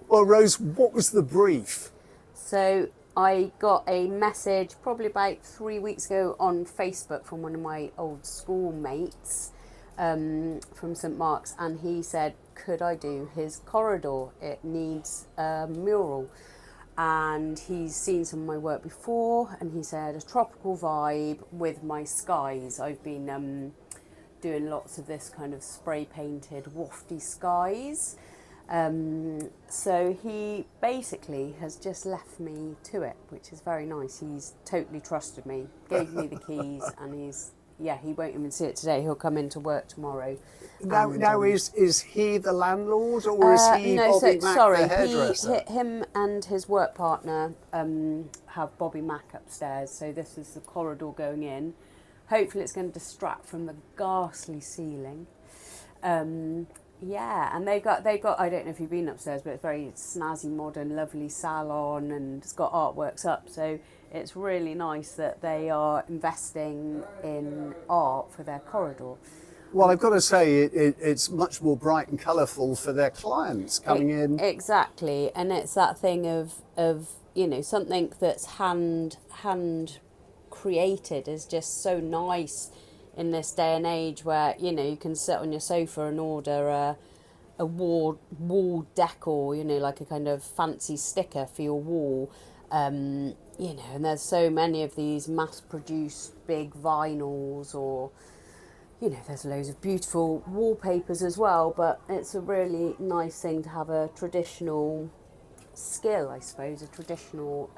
Well, Rose, what was the brief? So I got a message probably about 3 weeks ago on Facebook from one of my old schoolmates from St Mark's, and he said, could I do his corridor? It needs a mural. And he's seen some of my work before, and he said a tropical vibe with my skies. I've been doing lots of this kind of spray painted wafty skies. So he basically has just left me to it, which is very nice. He's totally trusted me, gave me the keys, and he won't even see it today. He'll come into work tomorrow. Now is he the landlord, or is he Bobby Mak, the hairdresser? Him and his work partner have Bobby Mak upstairs, so this is the corridor going in. Hopefully it's going to distract from the ghastly ceiling. Yeah, and they've got, I don't know if you've been upstairs, but it's very snazzy, modern, lovely salon, and it's got artworks up, so it's really nice that they are investing in art for their corridor. Well, I've got to say, it's much more bright and colourful for their clients coming in. Exactly, and it's that thing of you know, something that's hand created is just so nice in this day and age where, you know, you can sit on your sofa and order a wall decor, you know, like a kind of fancy sticker for your wall. You know, and there's so many of these mass-produced big vinyls, or, you know, there's loads of beautiful wallpapers as well, but it's a really nice thing to have a traditional skill, I suppose, a traditional,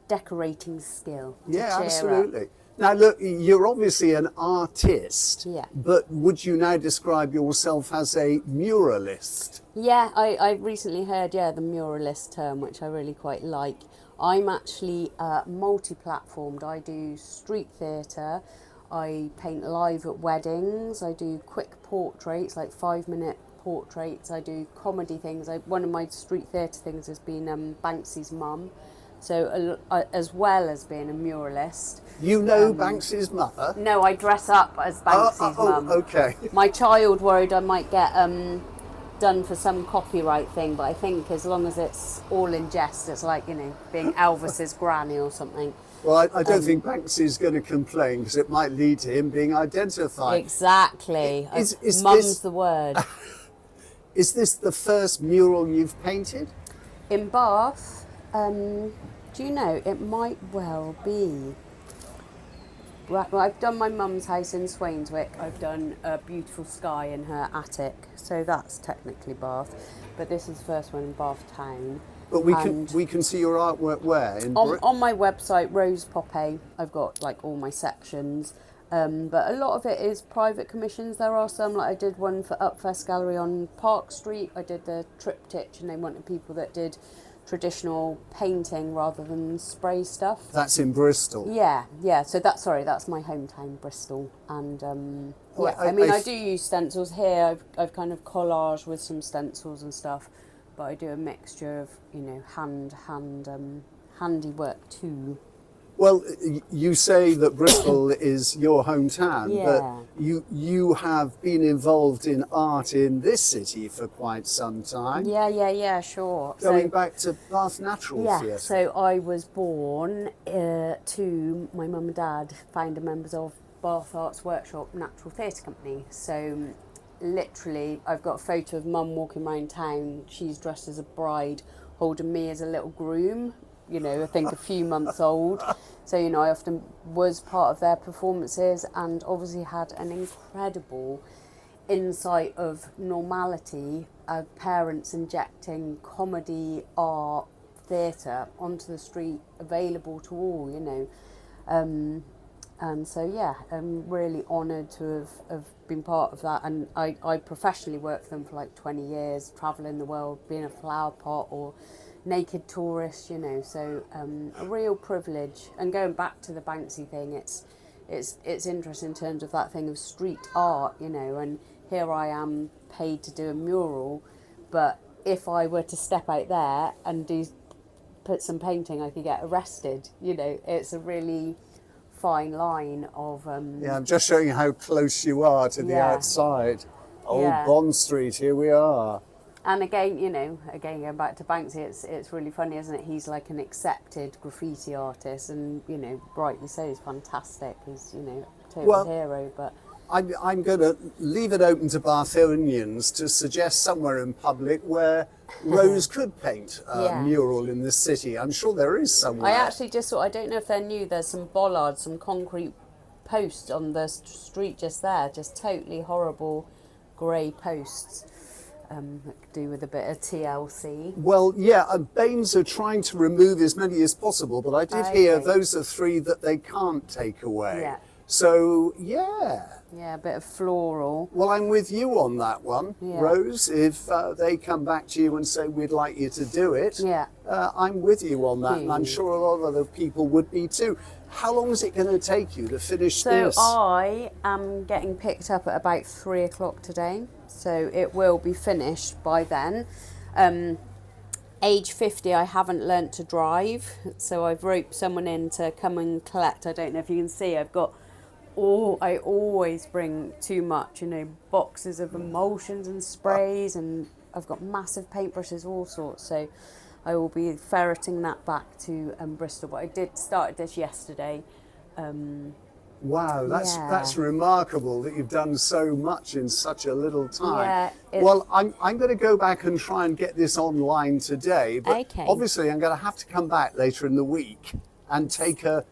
decorating skill. Yeah, absolutely. Now, look, you're obviously an artist, Yeah. but would you now describe yourself as a muralist? Yeah, I recently heard, the muralist term, which I really quite like. I'm actually multi-platformed. I do street theatre, I paint live at weddings, I do quick portraits, like 5-minute portraits, I do comedy things. One of my street theatre things has been Banksy's mum. So as well as being a muralist. You know Banksy's mother? No, I dress up as Banksy's mum. Okay. My child worried I might get done for some copyright thing, but I think as long as it's all in jest, it's like, you know, being Elvis's granny or something. Well, I don't think Banksy's going to complain, because it might lead to him being identified. Exactly. Is Mum's this the word. Is this the first mural you've painted? In Bath, do you know, it might well be. Well, I've done my mum's house in Swainswick. I've done a beautiful sky in her attic, so that's technically Bath. But this is the first one in Bath town. But we can see your artwork where? On my website, Rose Popay, I've got like all my sections. But a lot of it is private commissions. There are some, like I did one for Upfest Gallery on Park Street. I did the triptych, and they wanted people that did traditional painting rather than spray stuff. That's in Bristol. Yeah. So that's my hometown, Bristol, and I do use stencils here. I've kind of collaged with some stencils and stuff, but I do a mixture of, you know, handiwork too. Well, you say that Bristol is your hometown, Yeah. but you have been involved in art in this city for quite some time. Yeah, sure. Going back to Bath Natural Theatre. So I was born to my mum and dad, founder members of Bath Arts Workshop Natural Theatre Company. So literally, I've got a photo of mum walking around town. She's dressed as a bride, holding me as a little groom, you know, I think a few months old. So, you know, I often was part of their performances, and obviously had an incredible insight of normality, parents injecting comedy, art, theatre onto the street, available to all, you know. And so, yeah, I'm really honoured to have been part of that. And I professionally worked for them for like 20 years, travelling the world, being a flower pot or naked tourist, you know. So a real privilege. And going back to the Banksy thing, it's interesting in terms of that thing of street art, you know. And here I am paid to do a mural, but if I were to step out there and put some painting, I could get arrested. You know, it's a really fine line of yeah, I'm just showing you how close you are to the outside. Old Bond Street, here we are. And again, you know, again going back to Banksy, it's really funny, isn't it? He's like an accepted graffiti artist, and you know, rightly so. He's fantastic. He's, you know, total hero. But I'm going to leave it open to Bartholomeans to suggest somewhere in public where Rose could paint a mural in this city. I'm sure there is somewhere. I actually just thought, I don't know if they're new, there's some bollards, some concrete posts on the street just there, just totally horrible grey posts. That could do with a bit of TLC. Well, yeah, Baines are trying to remove as many as possible, but I did hear those are 3 that they can't take away. Yeah. So, yeah. Yeah, a bit of floral. Well, I'm with you on that one, Rose. If they come back to you and say, we'd like you to do it, I'm with you on that, and I'm sure a lot of other people would be too. How long is it going to take you to finish this? So I am getting picked up at about 3 o'clock today, so it will be finished by then. Age 50, I haven't learnt to drive, so I've roped someone in to come and collect. I don't know if you can see, I always bring too much, you know, boxes of emulsions and sprays, and I've got massive paintbrushes, all sorts, so I will be ferreting that back to Bristol. But I did start this yesterday. Wow, that's remarkable that you've done so much in such a little time. Yeah, well, I'm going to go back and try and get this online today, but obviously I'm going to have to come back later in the week and take a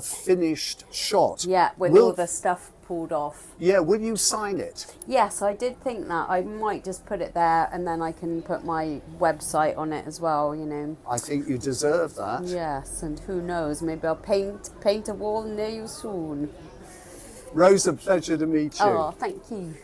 finished shot. Yeah, with all the stuff pulled off. Yeah, will you sign it? Yes, I did think that. I might just put it there, and then I can put my website on it as well, you know. I think you deserve that. Yes, and who knows, maybe I'll paint a wall near you soon. Rose, a pleasure to meet you. Oh, thank you.